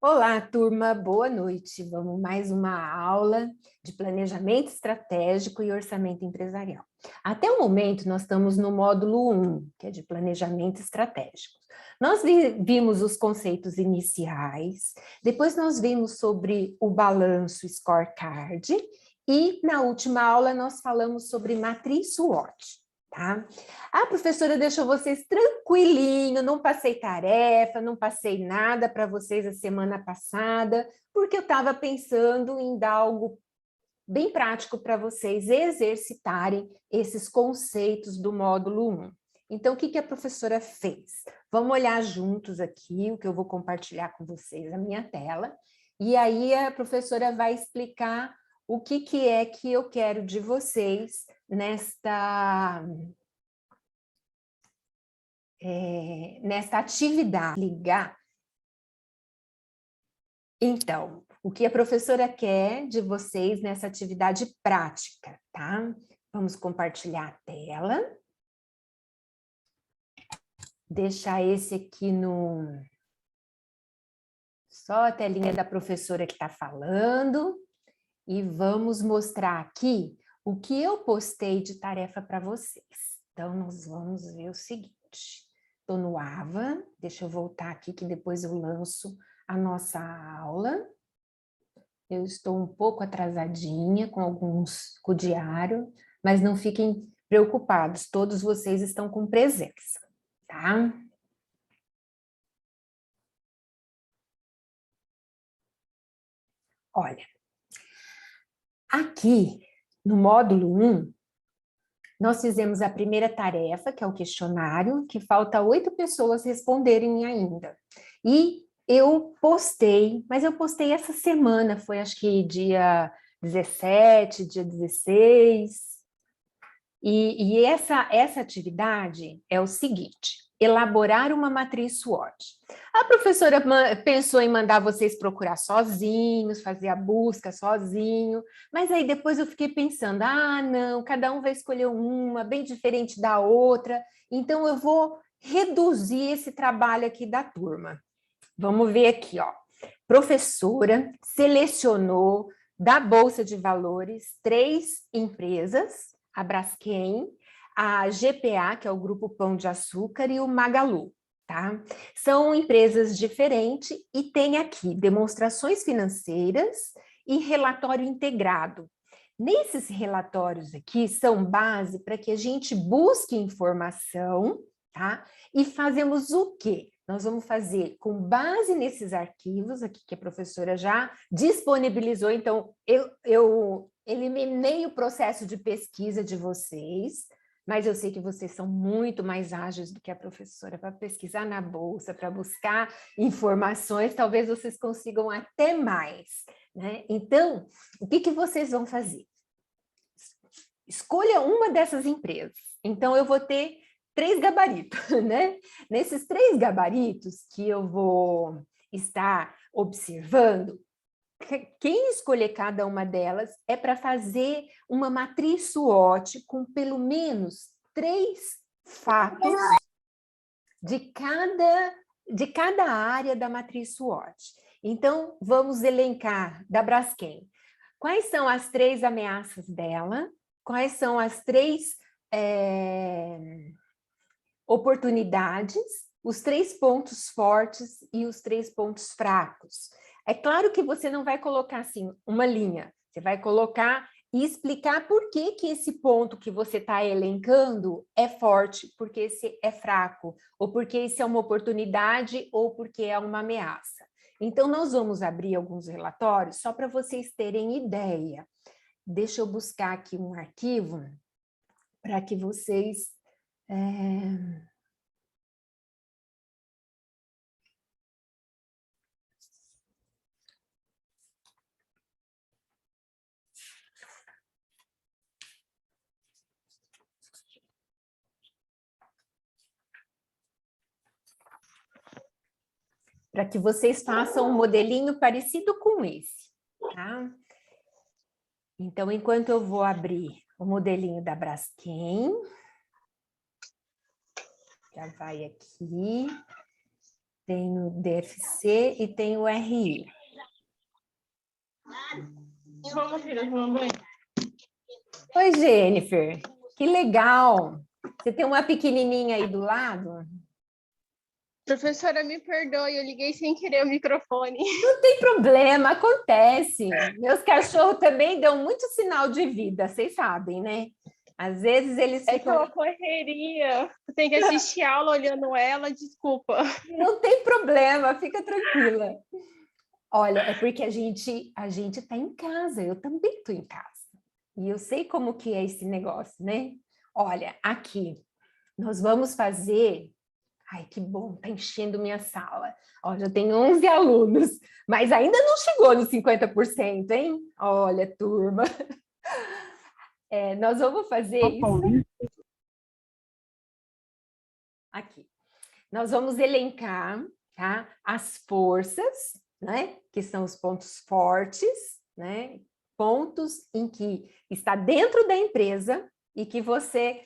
Olá, turma, boa noite. Vamos mais uma aula de planejamento estratégico e orçamento empresarial. Até o momento, nós estamos no módulo 1, que é de planejamento estratégico. Nós vimos os conceitos iniciais, depois nós vimos sobre o balanço scorecard e na última aula nós falamos sobre matriz SWOT. Tá? A professora deixou vocês tranquilinho, não passei tarefa, não passei nada para vocês a semana passada, porque eu estava pensando em dar algo bem prático para vocês exercitarem esses conceitos do módulo 1. Então, o que a professora fez? Vamos olhar juntos aqui o que eu vou compartilhar com vocês, a minha tela, e aí a professora vai explicar o que é que eu quero de vocês nesta atividade. Ligar. Então, o que a professora quer de vocês nessa atividade prática, tá? Vamos compartilhar a tela. Deixar esse aqui no... Só a telinha da professora que está falando. E vamos mostrar aqui o que eu postei de tarefa para vocês. Então, nós vamos ver o seguinte. Estou no AVA, deixa eu voltar aqui que depois eu lanço a nossa aula. Eu estou um pouco atrasadinha com o diário, mas não fiquem preocupados, todos vocês estão com presença, tá? Olha, aqui no módulo 1, nós fizemos a primeira tarefa, que é o questionário, que falta 8 pessoas responderem ainda. E eu postei, mas eu postei essa semana, foi acho que dia 17, dia 16. E essa atividade é o seguinte: elaborar uma matriz SWOT. A professora pensou em mandar vocês procurar sozinhos, fazer a busca sozinho, mas aí depois eu fiquei pensando, não, cada um vai escolher uma, bem diferente da outra, então eu vou reduzir esse trabalho aqui da turma. Vamos ver aqui, ó. Professora selecionou da Bolsa de Valores 3 empresas, a Braskem, a GPA, que é o Grupo Pão de Açúcar, e o Magalu, tá? São empresas diferentes e tem aqui demonstrações financeiras e relatório integrado. Nesses relatórios aqui são base para que a gente busque informação, tá? E fazemos o quê? Nós vamos fazer com base nesses arquivos aqui que a professora já disponibilizou, então eu eliminei o processo de pesquisa de vocês, mas eu sei que vocês são muito mais ágeis do que a professora para pesquisar na bolsa, para buscar informações, talvez vocês consigam até mais, né? Então, o que vocês vão fazer? Escolha uma dessas empresas. Então, eu vou ter 3 gabaritos, né? Nesses 3 gabaritos que eu vou estar observando, quem escolher cada uma delas é para fazer uma matriz SWOT com pelo menos 3 fatos de cada área da matriz SWOT. Então, vamos elencar da Braskem. Quais são as 3 ameaças dela? Quais são as 3 oportunidades, os 3 pontos fortes e os 3 pontos fracos. É claro que você não vai colocar assim uma linha, você vai colocar e explicar por que esse ponto que você está elencando é forte, porque esse é fraco, ou porque esse é uma oportunidade, ou porque é uma ameaça. Então, nós vamos abrir alguns relatórios só para vocês terem ideia. Deixa eu buscar aqui um arquivo para que vocês... para que vocês façam um modelinho parecido com esse, tá? Então, enquanto eu vou abrir o modelinho da Braskem, já vai aqui, tem o DFC e tem o RI. Vamos, filha, tomar banho. Oi, Jennifer, que legal! Você tem uma pequenininha aí do lado? Professora, me perdoe, eu liguei sem querer o microfone. Não tem problema, acontece. Meus cachorros também dão muito sinal de vida, vocês sabem, né? Às vezes eles É que é ficam... uma correria. Tem que assistir aula olhando ela, desculpa. Não tem problema, fica tranquila. Olha, é porque a gente está em casa, eu também estou em casa. E eu sei como que é esse negócio, né? Olha, aqui, nós vamos fazer... Ai, que bom, tá enchendo minha sala. Ó, já tem 11 alunos, mas ainda não chegou nos 50%, hein? Olha, turma. Nós vamos fazer isso aqui. Nós vamos elencar, tá, as forças, né, que são os pontos fortes, né, pontos em que está dentro da empresa e que você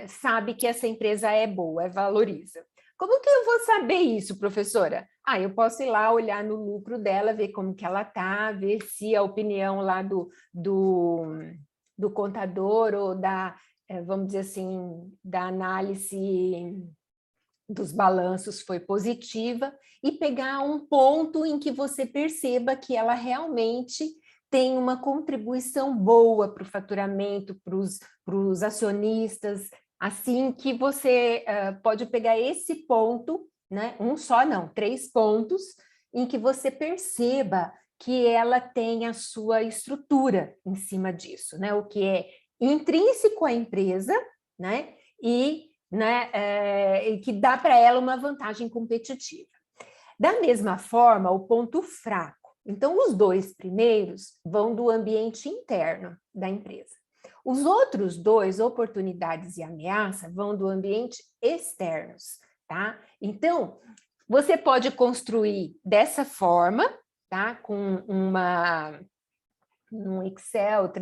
sabe que essa empresa é boa, valoriza. Como que eu vou saber isso, professora? Ah, eu posso ir lá olhar no lucro dela, ver como que ela está, ver se a opinião lá do contador ou da, vamos dizer assim, da análise dos balanços foi positiva e pegar um ponto em que você perceba que ela realmente tem uma contribuição boa para o faturamento, para os acionistas, assim que você pode pegar esse ponto, né? Um só não, 3 pontos, em que você perceba que ela tem a sua estrutura em cima disso, né? O que é intrínseco à empresa, né? E que dá para ela uma vantagem competitiva. Da mesma forma, o ponto fraco. Então, os 2 primeiros vão do ambiente interno da empresa. Os outros 2, oportunidades e ameaça, vão do ambiente externos, tá? Então, você pode construir dessa forma, tá? Com um Excel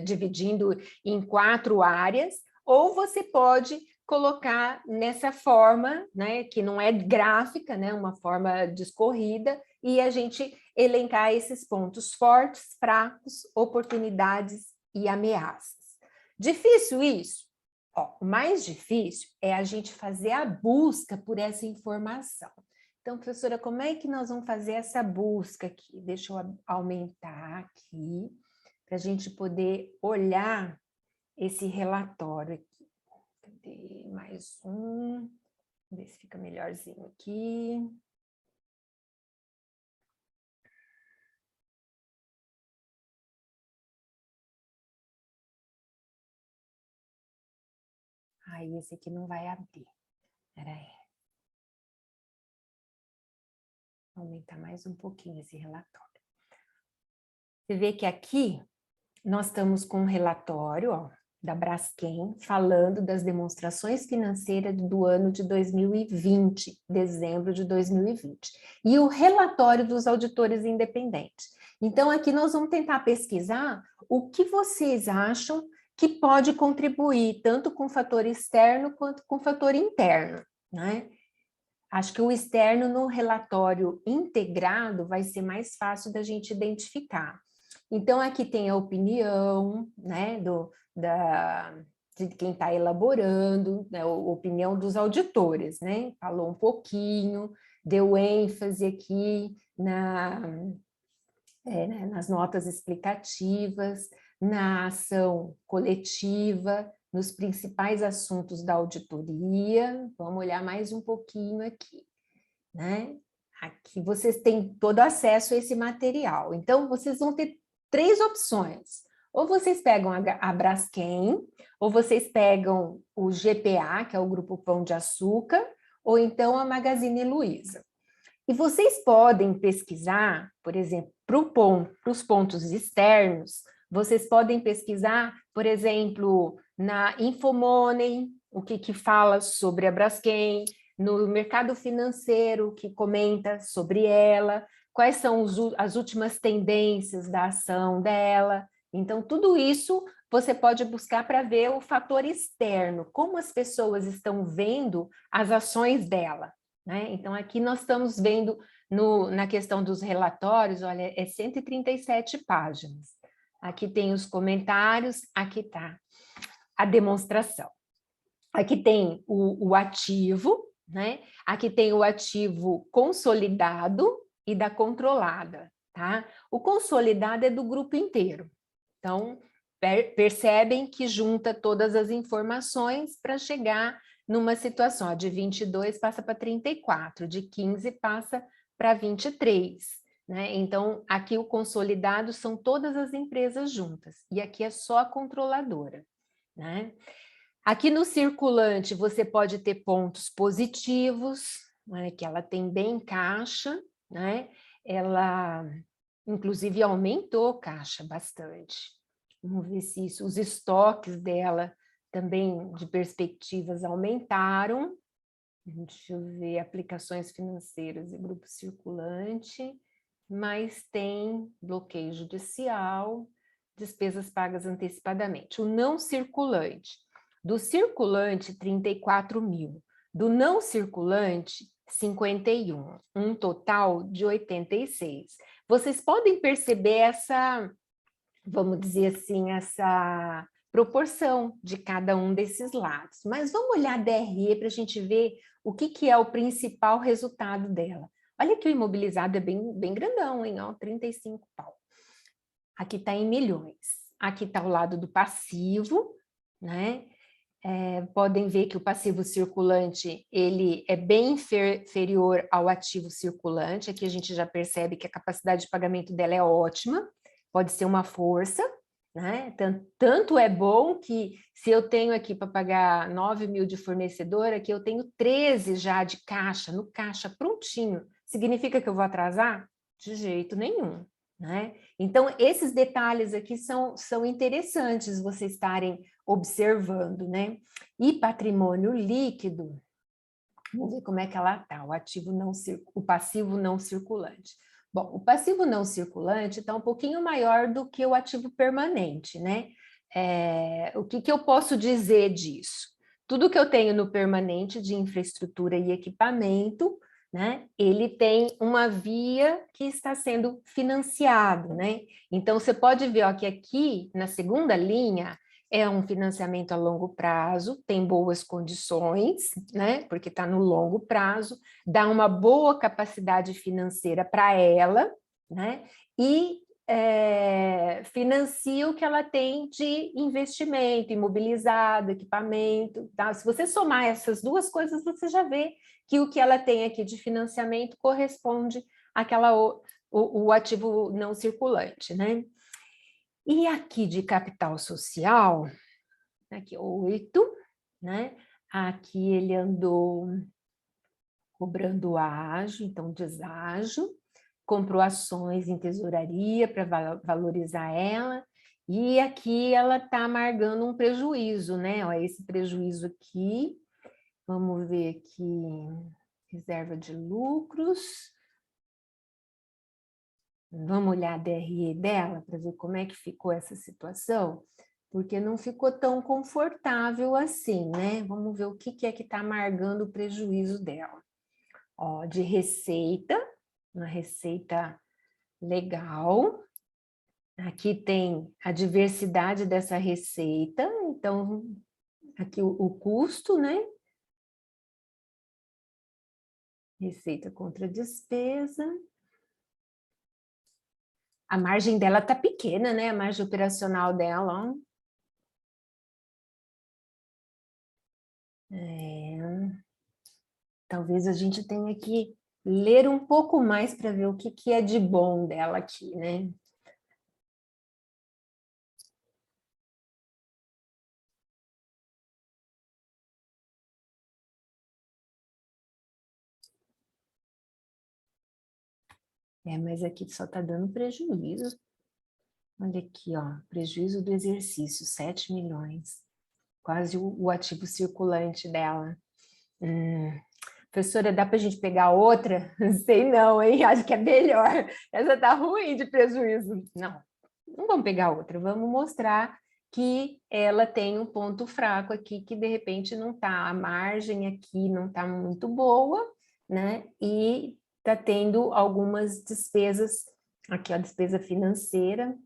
dividindo em 4 áreas, ou você pode colocar nessa forma, né, que não é gráfica, né, uma forma discorrida, e a gente elencar esses pontos fortes, fracos, oportunidades e ameaças. Difícil isso? Ó, o mais difícil é a gente fazer a busca por essa informação. Então, professora, como é que nós vamos fazer essa busca aqui? Deixa eu aumentar aqui, para a gente poder olhar esse relatório aqui. Cadê? Mais um. Vamos ver se fica melhorzinho aqui. Aí, esse aqui não vai abrir. Espera aí. Vou aumentar mais um pouquinho esse relatório. Você vê que aqui nós estamos com um relatório, ó, da Braskem, falando das demonstrações financeiras do ano de 2020, dezembro de 2020, e o relatório dos auditores independentes. Então, aqui nós vamos tentar pesquisar o que vocês acham que pode contribuir, tanto com o fator externo quanto com o fator interno, né? Acho que o externo no relatório integrado vai ser mais fácil da gente identificar. Então, aqui tem a opinião, né, de quem está elaborando, né, a opinião dos auditores, né? Falou um pouquinho, deu ênfase aqui nas notas explicativas, na ação coletiva, nos principais assuntos da auditoria. Vamos olhar mais um pouquinho aqui, né? Aqui vocês têm todo acesso a esse material. Então, vocês vão ter 3 opções. Ou vocês pegam a Braskem, ou vocês pegam o GPA, que é o Grupo Pão de Açúcar, ou então a Magazine Luiza. E vocês podem pesquisar, por exemplo, para os pontos externos, vocês podem pesquisar, por exemplo, na Infomoney, o que fala sobre a Braskem, no mercado financeiro, que comenta sobre ela, quais são as últimas tendências da ação dela. Então, tudo isso você pode buscar para ver o fator externo, como as pessoas estão vendo as ações dela, né? Então, aqui nós estamos vendo na questão dos relatórios, olha, é 137 páginas. Aqui tem os comentários, aqui está a demonstração. Aqui tem o ativo, né? Aqui tem o ativo consolidado e da controlada, tá? O consolidado é do grupo inteiro. Então, percebem que junta todas as informações para chegar numa situação, ó, de 22 passa para 34, de 15 passa para 23, né? Então, aqui o consolidado são todas as empresas juntas, e aqui é só a controladora, né? Aqui no circulante você pode ter pontos positivos, né, que ela tem bem caixa, né? Ela, inclusive, aumentou caixa bastante. Vamos ver se isso, os estoques dela também de perspectivas aumentaram. Deixa eu ver, aplicações financeiras e grupo circulante, mas tem bloqueio judicial, despesas pagas antecipadamente. O não circulante. Do circulante, 34 mil. Do não circulante, 51. Um total de 86. Vocês podem perceber essa, vamos dizer assim, essa proporção de cada um desses lados. Mas vamos olhar a DRE para a gente ver o que é o principal resultado dela. Olha que o imobilizado é bem grandão, hein? Ó, 35 pau. Aqui está em milhões. Aqui está o lado do passivo, né? Podem ver que o passivo circulante ele é bem inferior ao ativo circulante. Aqui a gente já percebe que a capacidade de pagamento dela é ótima, pode ser uma força, né? Tanto é bom que se eu tenho aqui para pagar 9 mil de fornecedor, aqui eu tenho 13 já de caixa, no caixa prontinho. Significa que eu vou atrasar? De jeito nenhum, né? Então, esses detalhes aqui são interessantes vocês estarem observando, né? E patrimônio líquido, vamos ver como é que ela está, o passivo não circulante. Bom, o passivo não circulante está um pouquinho maior do que o ativo permanente, né? O que eu posso dizer disso? Tudo que eu tenho no permanente de infraestrutura e equipamento, né? Ele tem uma via que está sendo financiado, né? Então, você pode ver ó, que aqui, na segunda linha, é um financiamento a longo prazo, tem boas condições, né? Porque está no longo prazo, dá uma boa capacidade financeira para ela, né? E financia o que ela tem de investimento, imobilizado, equipamento, tá? Se você somar essas duas coisas, você já vê que o que ela tem aqui de financiamento corresponde àquela, o ativo não circulante, né? E aqui de capital social, aqui 8, né? Aqui ele andou cobrando ágio, então deságio, comprou ações em tesouraria para valorizar ela, e aqui ela está amargando um prejuízo, né? Ó, esse prejuízo aqui, vamos ver aqui, reserva de lucros. Vamos olhar a DRE dela para ver como é que ficou essa situação, porque não ficou tão confortável assim, né? Vamos ver o que é que está amargando o prejuízo dela. Ó, de receita, uma receita legal. Aqui tem a diversidade dessa receita, então aqui o custo, né? Receita contra despesa. A margem dela tá pequena, né? A margem operacional dela, ó. Talvez a gente tenha que ler um pouco mais para ver o que é de bom dela aqui, né? Mas aqui só está dando prejuízo. Olha aqui, ó, prejuízo do exercício, 7 milhões. Quase o ativo circulante dela. Professora, dá para a gente pegar outra? Sei não, hein? Acho que é melhor. Essa tá ruim de prejuízo. Não vamos pegar outra. Vamos mostrar que ela tem um ponto fraco aqui, que de repente não está. A margem aqui não está muito boa, né? E está tendo algumas despesas, aqui a despesa financeira,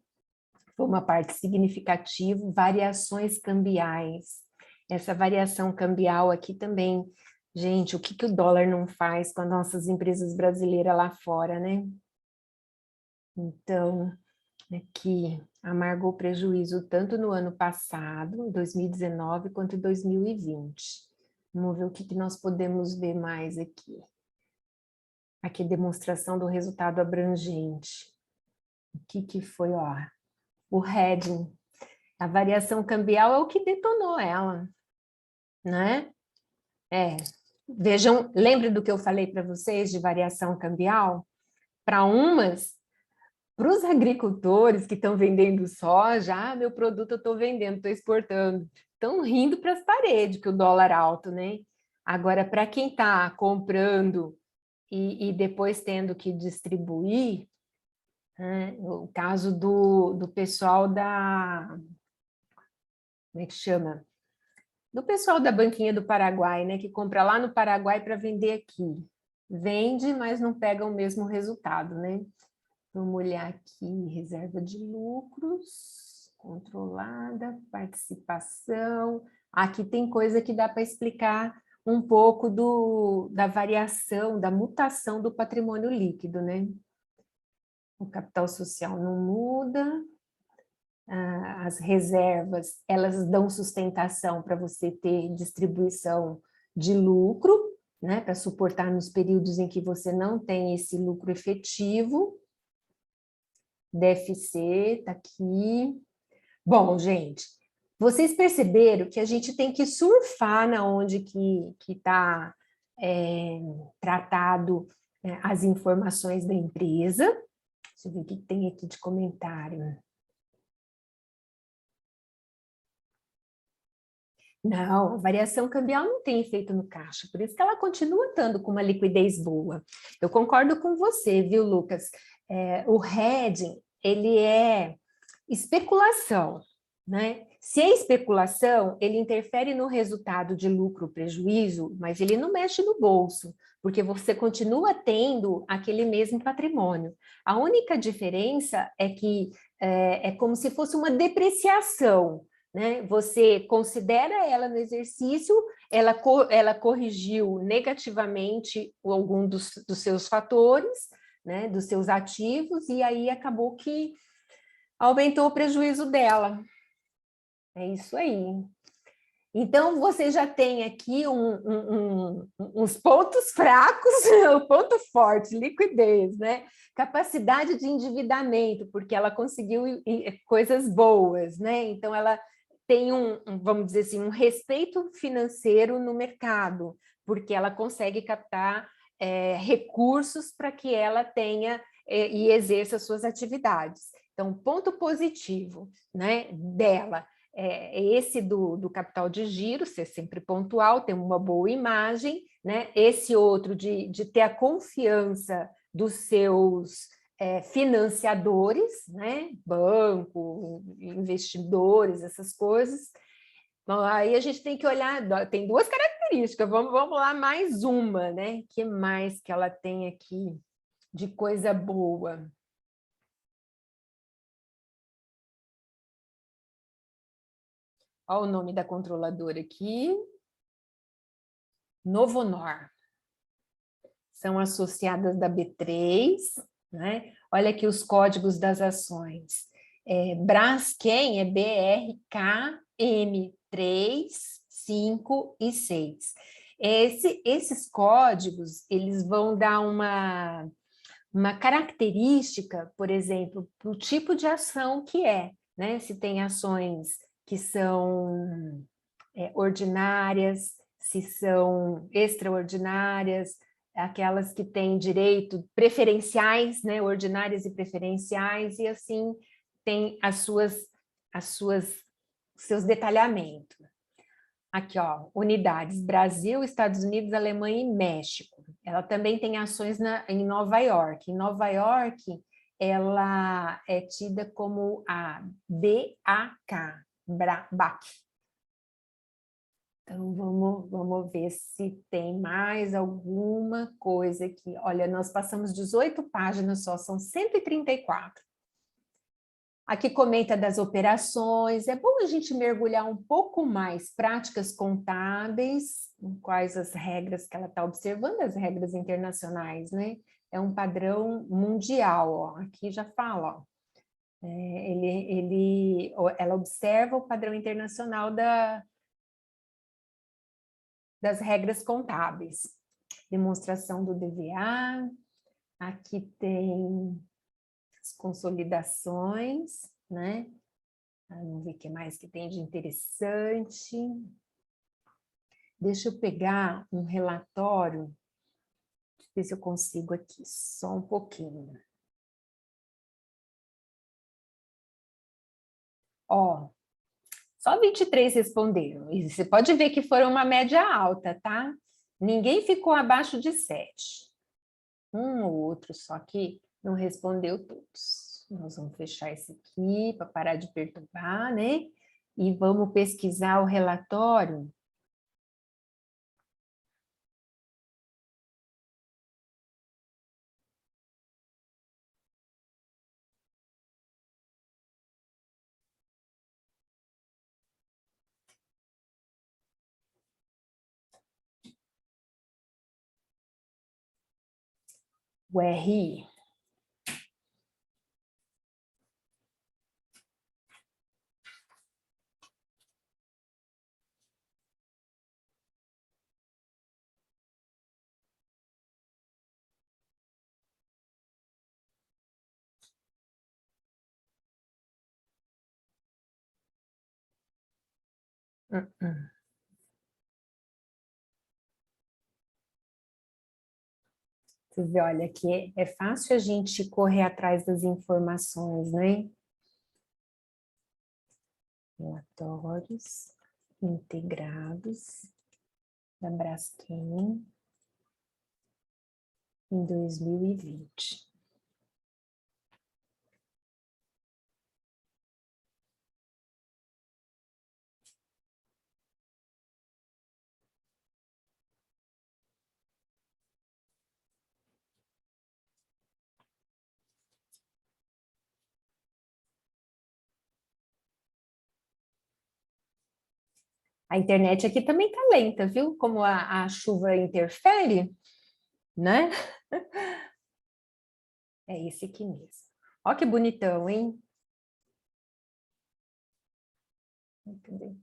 foi uma parte significativa, variações cambiais. Essa variação cambial aqui também, gente, o que que o dólar não faz com as nossas empresas brasileiras lá fora, né? Então, aqui amargou prejuízo tanto no ano passado, 2019, quanto em 2020. Vamos ver o que que nós podemos ver mais aqui. Aqui, demonstração do resultado abrangente. O que que foi, ó? O hedging. A variação cambial é o que detonou ela, né? Vejam, lembre do que eu falei para vocês de variação cambial? Para os agricultores que estão vendendo soja, meu produto eu estou vendendo, estou exportando, estão rindo para as paredes que o dólar alto, né? Agora, para quem está comprando e depois tendo que distribuir, né? O caso do pessoal da... Como é que chama? Do pessoal da banquinha do Paraguai, né? Que compra lá no Paraguai para vender aqui. Vende, mas não pega o mesmo resultado, né? Vamos olhar aqui, reserva de lucros, controlada, participação. Aqui tem coisa que dá para explicar um pouco da variação, da mutação do patrimônio líquido, né? O capital social não muda, as reservas, elas dão sustentação para você ter distribuição de lucro, né? Para suportar nos períodos em que você não tem esse lucro efetivo. DFC está aqui. Bom, gente, vocês perceberam que a gente tem que surfar na onde que está tratado as informações da empresa. Deixa eu ver o que tem aqui de comentário. Não, a variação cambial não tem efeito no caixa, por isso que ela continua estando com uma liquidez boa. Eu concordo com você, viu, Lucas? O hedging, ele é especulação, né? Se é especulação, ele interfere no resultado de lucro ou prejuízo, mas ele não mexe no bolso, porque você continua tendo aquele mesmo patrimônio. A única diferença é que é como se fosse uma depreciação, né? Você considera ela no exercício, ela corrigiu negativamente algum dos seus fatores, né? Dos seus ativos, e aí acabou que aumentou o prejuízo dela. É isso aí. Então, você já tem aqui uns pontos fracos, o ponto forte, liquidez, né? Capacidade de endividamento, porque ela conseguiu coisas boas, né? Então, ela tem vamos dizer assim, um respeito financeiro no mercado, porque ela consegue captar recursos para que ela tenha e exerça suas atividades. Então, ponto positivo, né, dela esse do capital de giro, ser sempre pontual, ter uma boa imagem, né? Esse outro de ter a confiança dos seus financiadores, né? Banco, investidores, essas coisas. Bom, aí a gente tem que olhar, tem duas características, vamos lá mais uma, né? Que mais que ela tem aqui de coisa boa? Olha o nome da controladora aqui. Novonor. São associadas da B3, né? Olha aqui os códigos das ações. Braskem é BRKM 3, 5 e 6. Esses códigos, eles vão dar uma característica, por exemplo, para o tipo de ação que é, né? Se tem ações que são ordinárias, se são extraordinárias, aquelas que têm direito preferenciais, né, ordinárias e preferenciais, e assim tem seus detalhamentos. Aqui, ó, unidades, Brasil, Estados Unidos, Alemanha e México. Ela também tem ações em Nova York. Em Nova York, ela é tida como a BAK, BAC. Então, vamos ver se tem mais alguma coisa aqui. Olha, nós passamos 18 páginas só, são 134. Aqui comenta das operações. É bom a gente mergulhar um pouco mais práticas contábeis, quais as regras que ela está observando, as regras internacionais, né? É um padrão mundial, ó. Aqui já fala, ó. Ela observa o padrão internacional das regras contábeis. Demonstração do DVA. Aqui tem as consolidações, né? Vamos ver o que mais que tem de interessante. Deixa eu pegar um relatório. Deixa eu ver se eu consigo aqui, só um pouquinho. Ó, só 23 responderam. E você pode ver que foram uma média alta, tá? Ninguém ficou abaixo de 7. Um ou outro só que não respondeu todos. Nós vamos fechar esse aqui para parar de perturbar, né? E vamos pesquisar o relatório. O RI. Você vê, olha, aqui é fácil a gente correr atrás das informações, né? Relatórios integrados da Braskem em 2020. A internet aqui também está lenta, viu? Como a chuva interfere, né? É esse aqui mesmo. Ó que bonitão, hein? Cadê?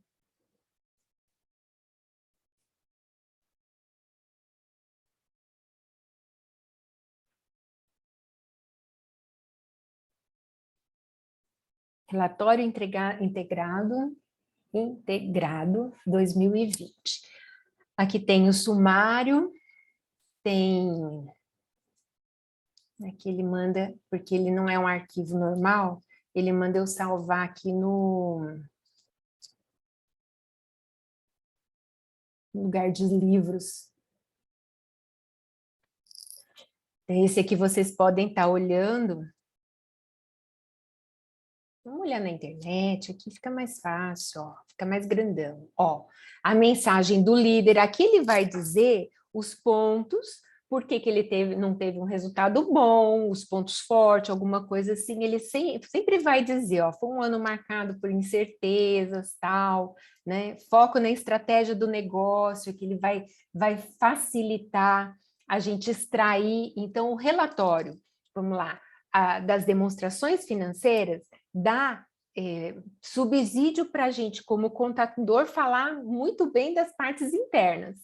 Relatório integrado 2020. Aqui tem o sumário, tem... Aqui ele manda, porque ele não é um arquivo normal, ele manda eu salvar aqui no lugar de livros. Esse aqui vocês podem estar olhando. Vamos olhar na internet, aqui fica mais fácil, ó, fica mais grandão. Ó, a mensagem do líder, aqui ele vai dizer os pontos, por que que ele não teve um resultado bom, os pontos fortes, alguma coisa assim, ele sempre vai dizer, ó, foi um ano marcado por incertezas, tal, né? Foco na estratégia do negócio, que ele vai facilitar a gente extrair, então, o relatório, vamos lá, das demonstrações financeiras, dá subsídio para a gente, como contador, falar muito bem das partes internas.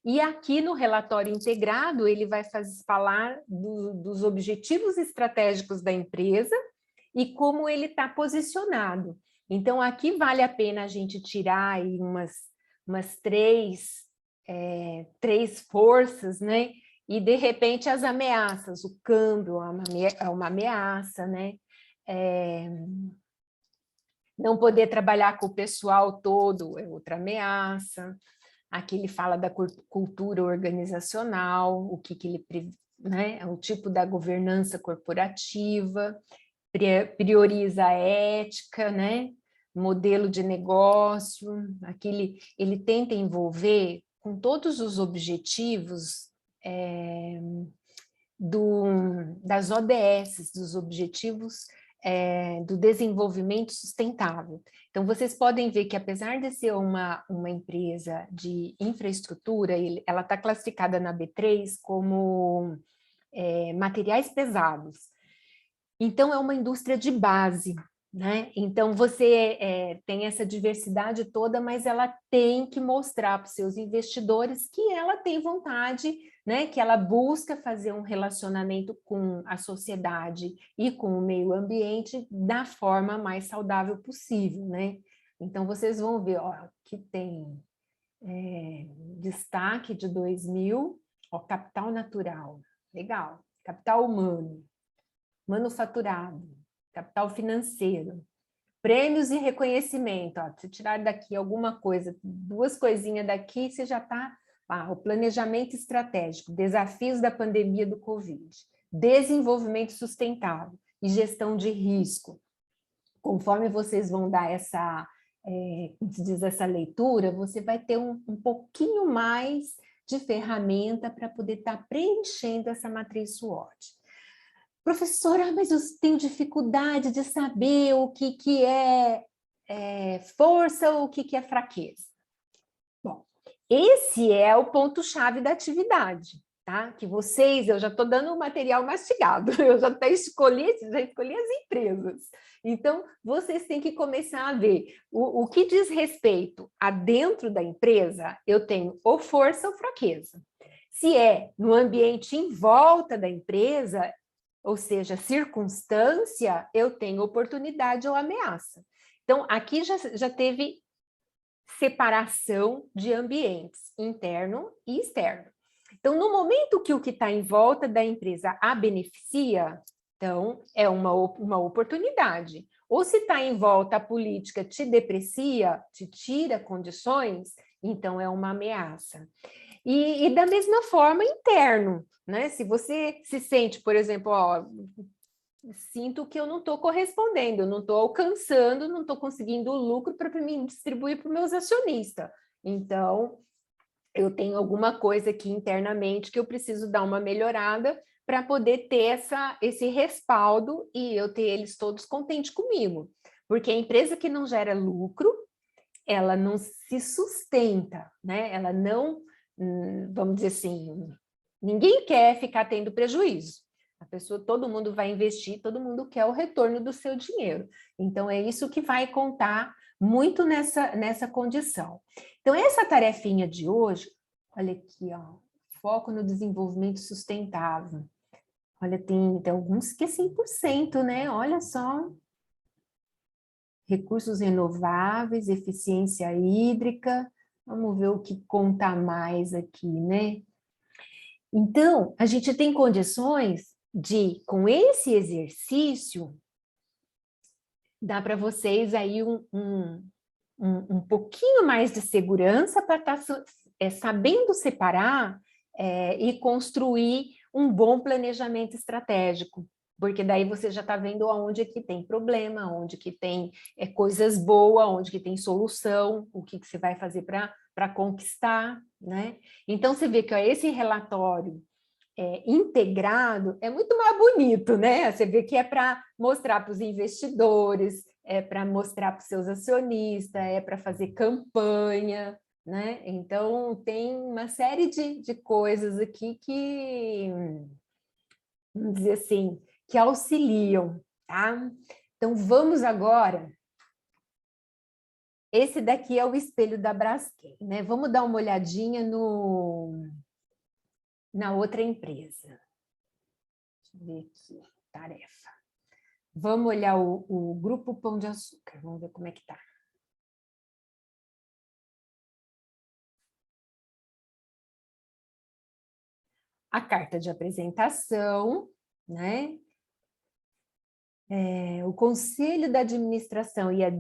E aqui no relatório integrado, ele vai falar dos objetivos estratégicos da empresa e como ele está posicionado. Então, aqui vale a pena a gente tirar aí umas três forças, né? E, de repente, as ameaças, o câmbio é uma ameaça, né? Não poder trabalhar com o pessoal todo é outra ameaça. Aqui ele fala da cultura organizacional, o que ele, né? O tipo da governança corporativa, prioriza a ética, né? modelo de negócio, ele tenta envolver com todos os objetivos das ODS, dos Objetivos do Desenvolvimento Sustentável. Então, vocês podem ver que, apesar de ser uma empresa de infraestrutura, ela está classificada na B3 como materiais pesados. Então, é uma indústria de base, né? Então, você tem essa diversidade toda, mas ela tem que mostrar para os seus investidores que ela tem vontade, né? Que ela busca fazer um relacionamento com a sociedade e com o meio ambiente da forma mais saudável possível, né? Então, vocês vão ver, ó, que tem destaque de 2000, ó, capital natural, legal, capital humano, manufaturado, capital financeiro, prêmios e reconhecimento. Ó, se tirar daqui alguma coisa, duas coisinhas daqui, você já está... o planejamento estratégico, desafios da pandemia do Covid, desenvolvimento sustentável e gestão de risco. Conforme vocês vão dar essa leitura, você vai ter um pouquinho mais de ferramenta para poder estar preenchendo essa matriz SWOT. Professora, mas eu tenho dificuldade de saber o que é força ou o que é fraqueza. Bom, esse é o ponto-chave da atividade, tá? Que vocês, eu já estou dando o material mastigado, eu já até escolhi as empresas. Então, vocês têm que começar a ver o que diz respeito a dentro da empresa, eu tenho ou força ou fraqueza. Se é no ambiente em volta da empresa, ou seja, circunstância, eu tenho oportunidade ou ameaça. Então, aqui já teve separação de ambientes, interno e externo. Então, no momento que o que está em volta da empresa a beneficia, então, é uma oportunidade. Ou se está em volta a política te deprecia, te tira condições, então é uma ameaça. E da mesma forma, interno, né? Se você se sente, por exemplo, ó, sinto que eu não estou correspondendo, eu não estou alcançando, não estou conseguindo o lucro para mim distribuir para os meus acionistas. Então, eu tenho alguma coisa aqui internamente que eu preciso dar uma melhorada para poder ter esse respaldo e eu ter eles todos contentes comigo. Porque a empresa que não gera lucro, ela não se sustenta, né? Ela não, vamos dizer assim, ninguém quer ficar tendo prejuízo. Todo mundo vai investir, todo mundo quer o retorno do seu dinheiro. Então, é isso que vai contar muito nessa condição. Então, essa tarefinha de hoje, olha aqui, ó, foco no desenvolvimento sustentável. Olha, tem alguns que é 100%, né? Olha só. Recursos renováveis, eficiência hídrica. Vamos ver o que conta mais aqui, né? Então, a gente tem condições de, com esse exercício, dá para vocês aí um pouquinho mais de segurança para estar sabendo separar e construir um bom planejamento estratégico, porque daí você já está vendo onde que tem problema, onde que tem coisas boas, onde que tem solução, o que você vai fazer para conquistar, né? Então, você vê que esse relatório integrado é muito mais bonito, né? Você vê que é para mostrar para os investidores, é para mostrar para os seus acionistas, é para fazer campanha, né? Então, tem uma série de coisas aqui que, vamos dizer assim, que auxiliam, tá? Então, vamos agora... Esse daqui é o espelho da Braskem, né? Vamos dar uma olhadinha na outra empresa. Deixa eu ver aqui, tarefa. Vamos olhar o Grupo Pão de Açúcar, vamos ver como é que está. A carta de apresentação, né? O Conselho da Administração e a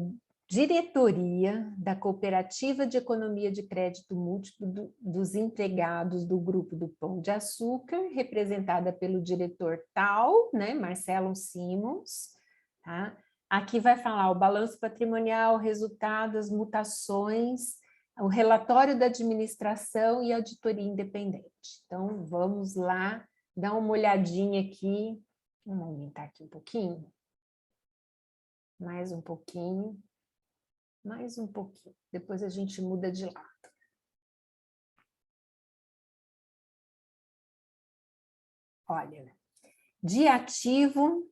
diretoria da Cooperativa de Economia de Crédito Múltiplo dos Empregados do Grupo do Pão de Açúcar, representada pelo diretor tal, né, Marcelo Simons, tá? Aqui vai falar o balanço patrimonial, resultados, mutações, o relatório da administração e auditoria independente. Então, vamos lá, dar uma olhadinha aqui. Vamos aumentar aqui um pouquinho. Mais um pouquinho. Mais um pouquinho. Depois a gente muda de lado. Olha, de ativo,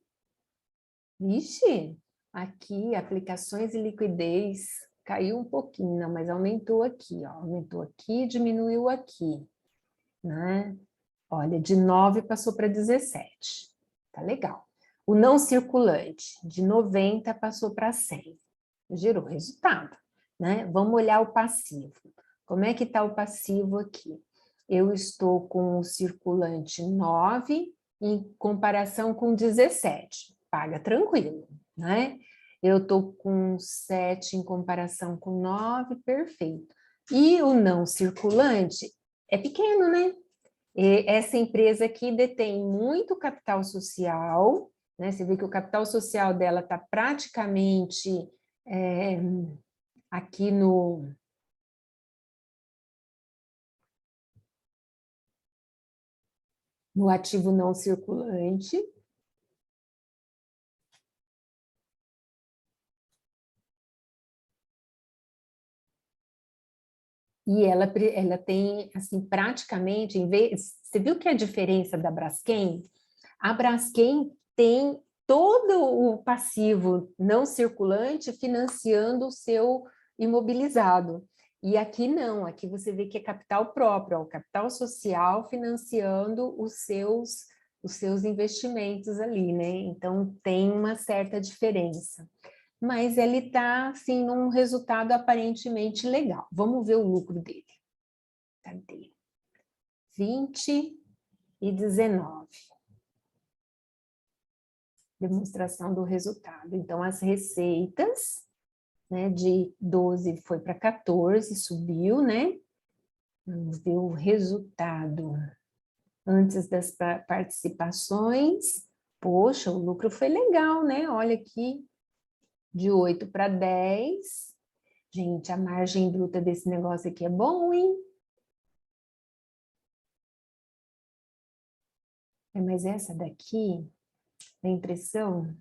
vixe, aqui, aplicações e liquidez, caiu um pouquinho, não, mas aumentou aqui, ó, aumentou aqui, diminuiu aqui, né? Olha, de 9 passou para 17, tá legal. O não circulante, de 90 passou para 100, gerou resultado, né? Vamos olhar o passivo. Como é que está o passivo aqui? Eu estou com o circulante 9 em comparação com 17, paga tranquilo, né? Eu estou com 7 em comparação com 9, perfeito. E o não circulante é pequeno, né? E essa empresa aqui detém muito capital social, né? Você vê que o capital social dela está praticamente aqui no ativo não circulante. E ela tem, assim, praticamente, em vez, você viu que a diferença da Braskem? A Braskem tem todo o passivo não circulante financiando o seu imobilizado. E aqui não, aqui você vê que é capital próprio, ó, o capital social financiando os seus investimentos ali, né? Então tem uma certa diferença. Mas ele está, assim, num resultado aparentemente legal. Vamos ver o lucro dele. Cadê? 20 e 19. Demonstração do resultado. Então, as receitas, né, de 12 foi para 14, subiu, né? Vamos ver o resultado antes das participações. Poxa, o lucro foi legal, né? Olha aqui, de 8 para 10. Gente, a margem bruta desse negócio aqui é bom, hein? Mas essa daqui, a impressão,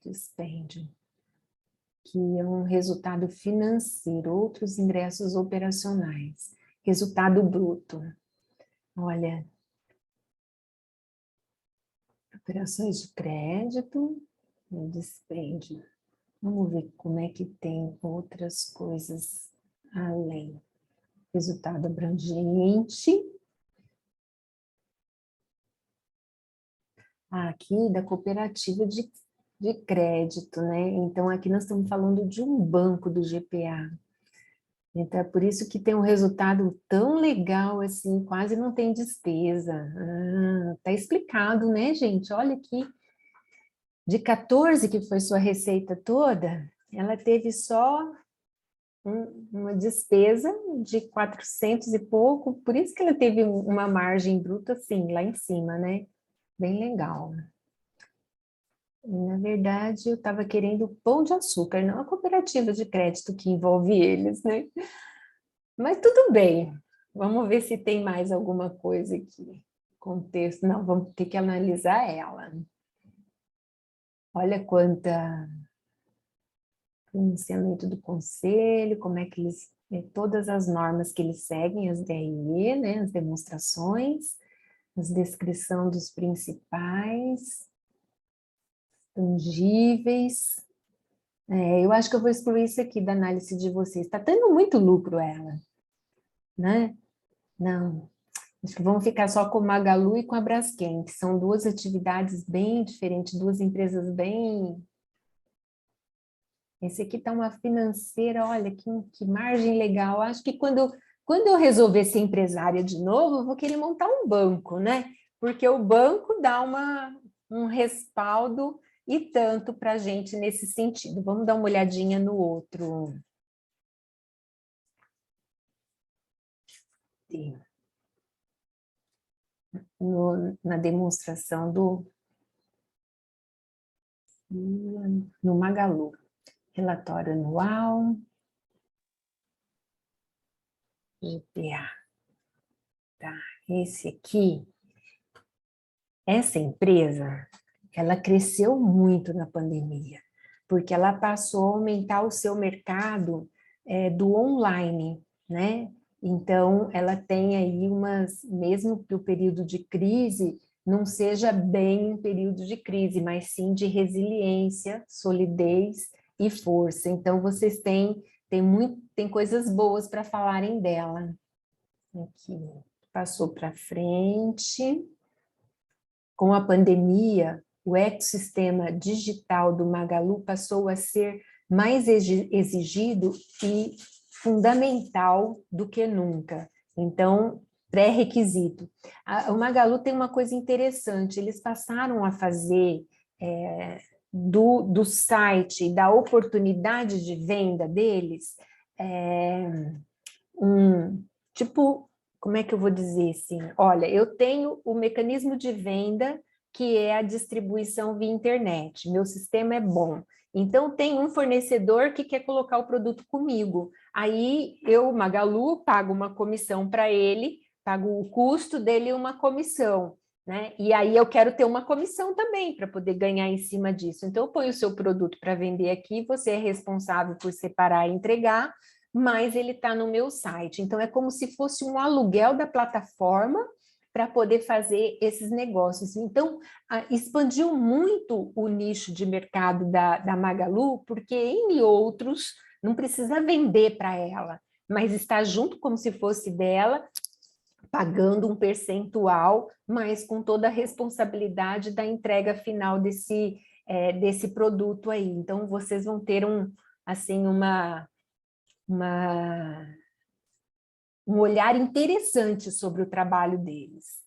dispêndio, que é um resultado financeiro, outros ingressos operacionais, resultado bruto. Olha, operações de crédito, dispêndio. Vamos ver como é que tem outras coisas além. Resultado abrangente. Aqui da cooperativa de crédito, né? Então, aqui nós estamos falando de um banco do GPA. Então, é por isso que tem um resultado tão legal, assim, quase não tem despesa. Tá explicado, né, gente? Olha aqui, de 14, que foi sua receita toda, ela teve só uma despesa de 400 e pouco, por isso que ela teve uma margem bruta, assim, lá em cima, né? Bem legal. Na verdade, eu estava querendo pão de açúcar, não a cooperativa de crédito que envolve eles, né? Mas tudo bem, vamos ver se tem mais alguma coisa aqui. Contexto, não, vamos ter que analisar ela. Olha quanta pronunciamento do conselho, como é que eles, todas as normas que eles seguem, as DRE, né, as demonstrações, as descrição dos principais, tangíveis. Eu acho que eu vou excluir isso aqui da análise de vocês. Está tendo muito lucro ela, né? Não, acho que vamos ficar só com o Magalu e com a Braskem, que são duas atividades bem diferentes, duas empresas bem... Esse aqui está uma financeira, olha, que margem legal. Acho que quando eu resolver ser empresária de novo, eu vou querer montar um banco, né? Porque o banco dá um respaldo e tanto para a gente nesse sentido. Vamos dar uma olhadinha no outro. Na demonstração no Magalu. Relatório anual, GPA. Tá, esse aqui, essa empresa, ela cresceu muito na pandemia, porque ela passou a aumentar o seu mercado do online, né? Então, ela tem aí mesmo que o período de crise não seja bem um período de crise, mas sim de resiliência, solidez e força. Então, vocês têm coisas boas para falarem dela. Aqui, passou para frente. Com a pandemia, o ecossistema digital do Magalu passou a ser mais exigido e fundamental do que nunca. Então, pré-requisito. O Magalu tem uma coisa interessante, eles passaram a fazer do site, da oportunidade de venda deles, tipo, como é que eu vou dizer assim? Olha, eu tenho o mecanismo de venda que é a distribuição via internet, meu sistema é bom. Então, tem um fornecedor que quer colocar o produto comigo. Aí, eu, Magalu, pago uma comissão para ele, pago o custo dele uma comissão, né? E aí eu quero ter uma comissão também para poder ganhar em cima disso. Então, eu ponho o seu produto para vender aqui, você é responsável por separar e entregar, mas ele está no meu site. Então, é como se fosse um aluguel da plataforma para poder fazer esses negócios. Então, expandiu muito o nicho de mercado da Magalu, porque em outros não precisa vender para ela, mas está junto como se fosse dela, pagando um percentual, mas com toda a responsabilidade da entrega final desse produto aí. Então, vocês vão ter assim, um olhar interessante sobre o trabalho deles.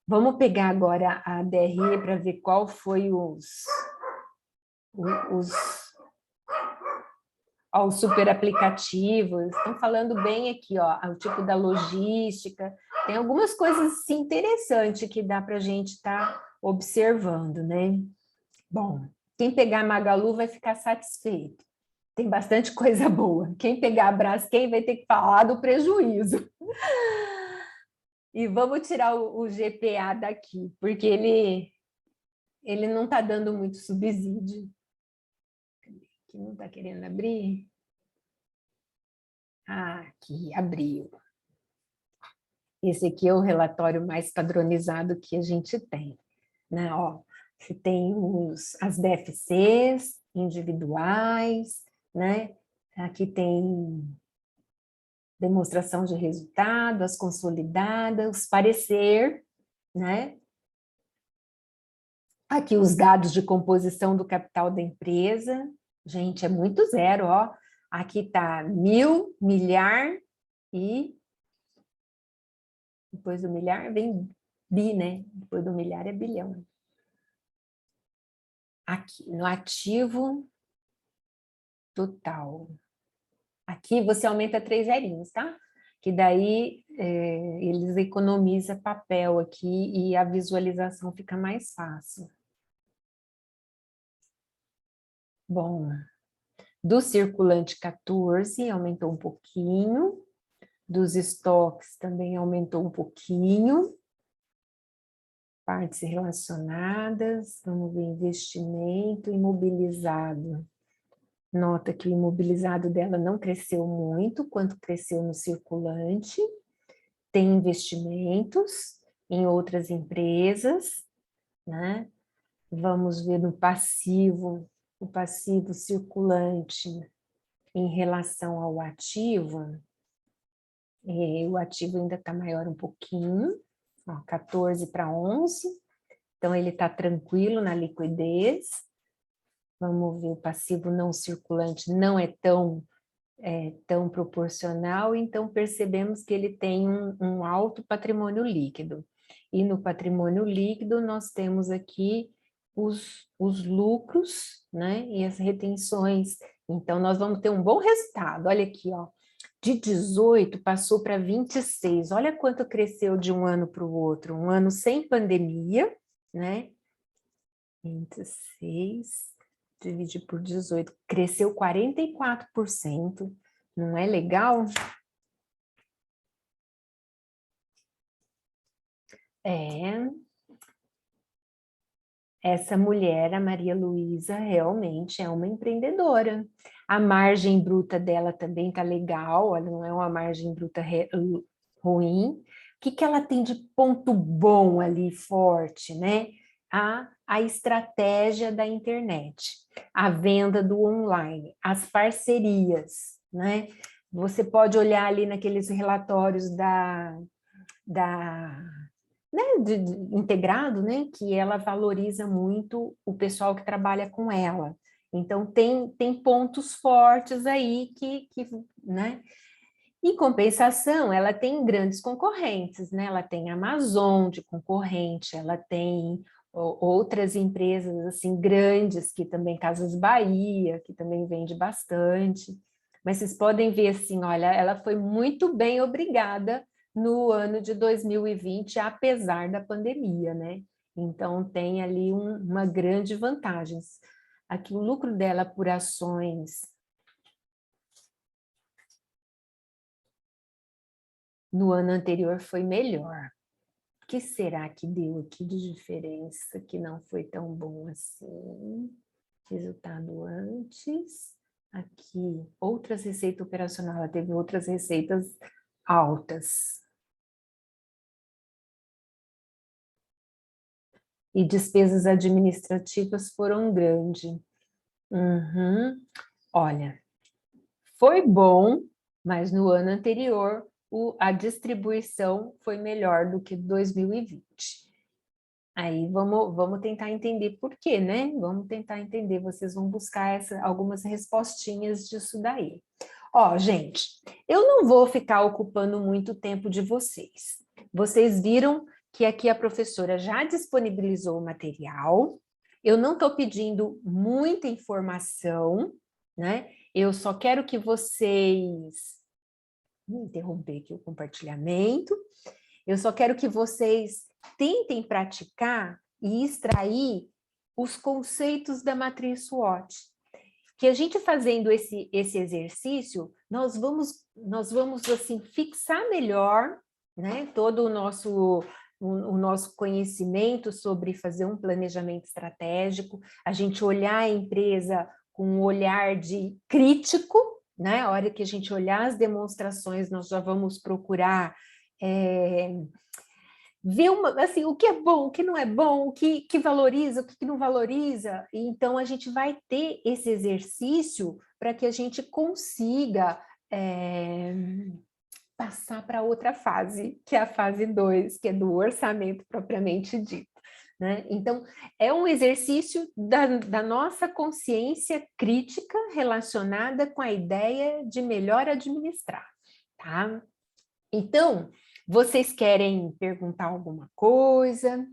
Vamos pegar agora a DRE para ver qual foi os super aplicativos. Estão falando bem aqui, ó, o tipo da logística. Tem algumas coisas assim, interessantes que dá para a gente estar observando, né? Bom, quem pegar Magalu vai ficar satisfeito. Tem bastante coisa boa. Quem pegar a Braskem vai ter que falar do prejuízo. E vamos tirar o GPA daqui, porque ele não está dando muito subsídio. Aqui não está querendo abrir? Ah, aqui, abriu. Esse aqui é o relatório mais padronizado que a gente tem, né? Ó, você tem as DFCs individuais, né? Aqui tem demonstração de resultado, as consolidadas, parecer, né? Aqui os dados de composição do capital da empresa. Gente, é muito zero, ó. Aqui está 1.000, milhar e depois do milhar vem bi, né? Depois do milhar é bilhão. Aqui, no ativo total. Aqui você aumenta 3 zerinhos, tá? Que daí eles economizam papel aqui e a visualização fica mais fácil. Bom, do circulante 14 aumentou um pouquinho, dos estoques também aumentou um pouquinho, partes relacionadas, vamos ver investimento imobilizado. Nota que o imobilizado dela não cresceu muito, quanto cresceu no circulante. Tem investimentos em outras empresas, né? Vamos ver no passivo, o passivo circulante em relação ao ativo. O ativo ainda está maior um pouquinho, ó, 14 para 11. Então, ele está tranquilo na liquidez. Vamos ver, o passivo não circulante não é tão proporcional, então percebemos que ele tem um alto patrimônio líquido. E no patrimônio líquido nós temos aqui os lucros, né, e as retenções. Então nós vamos ter um bom resultado. Olha aqui, ó, de 18 passou para 26. Olha quanto cresceu de um ano para o outro. Um ano sem pandemia, né? 26 dividir por 18, cresceu 44%. Não é legal? Essa mulher, a Maria Luísa, realmente é uma empreendedora. A margem bruta dela também tá legal, olha, não é uma margem bruta ruim. O que ela tem de ponto bom ali, forte, né? A estratégia da internet, a venda do online, as parcerias, né? Você pode olhar ali naqueles relatórios né, integrado, né, que ela valoriza muito o pessoal que trabalha com ela. Então, tem pontos fortes aí né? Em compensação, ela tem grandes concorrentes, né? Ela tem a Amazon de concorrente, ela tem outras empresas assim grandes, que também Casas Bahia, que também vende bastante. Mas vocês podem ver assim, olha, ela foi muito bem obrigada no ano de 2020, apesar da pandemia, né? Então tem ali uma grande vantagem. Aqui o lucro dela por ações no ano anterior foi melhor. O que será que deu aqui de diferença que não foi tão bom assim? Resultado antes. Aqui, outras receitas operacionais, ela teve outras receitas altas. E despesas administrativas foram grandes. Olha, foi bom, mas no ano anterior a distribuição foi melhor do que 2020. Aí vamos tentar entender por quê, né? Vamos tentar entender, vocês vão buscar algumas respostinhas disso daí. Ó, gente, eu não vou ficar ocupando muito tempo de vocês. Vocês viram que aqui a professora já disponibilizou o material. Eu não estou pedindo muita informação, né? Eu só quero que vocês... Vou interromper aqui o compartilhamento. Eu só quero que vocês tentem praticar e extrair os conceitos da matriz SWOT. Que a gente fazendo esse exercício, nós vamos assim, fixar melhor, né, todo o nosso conhecimento sobre fazer um planejamento estratégico, a gente olhar a empresa com um olhar de crítico, né? A hora que a gente olhar as demonstrações, nós já vamos procurar ver assim, o que é bom, o que não é bom, o que valoriza, o que não valoriza. Então, a gente vai ter esse exercício para que a gente consiga passar para outra fase, que é a fase 2, que é do orçamento propriamente dito. Né? Então, é um exercício da nossa consciência crítica relacionada com a ideia de melhor administrar. Tá? Então, vocês querem perguntar alguma coisa?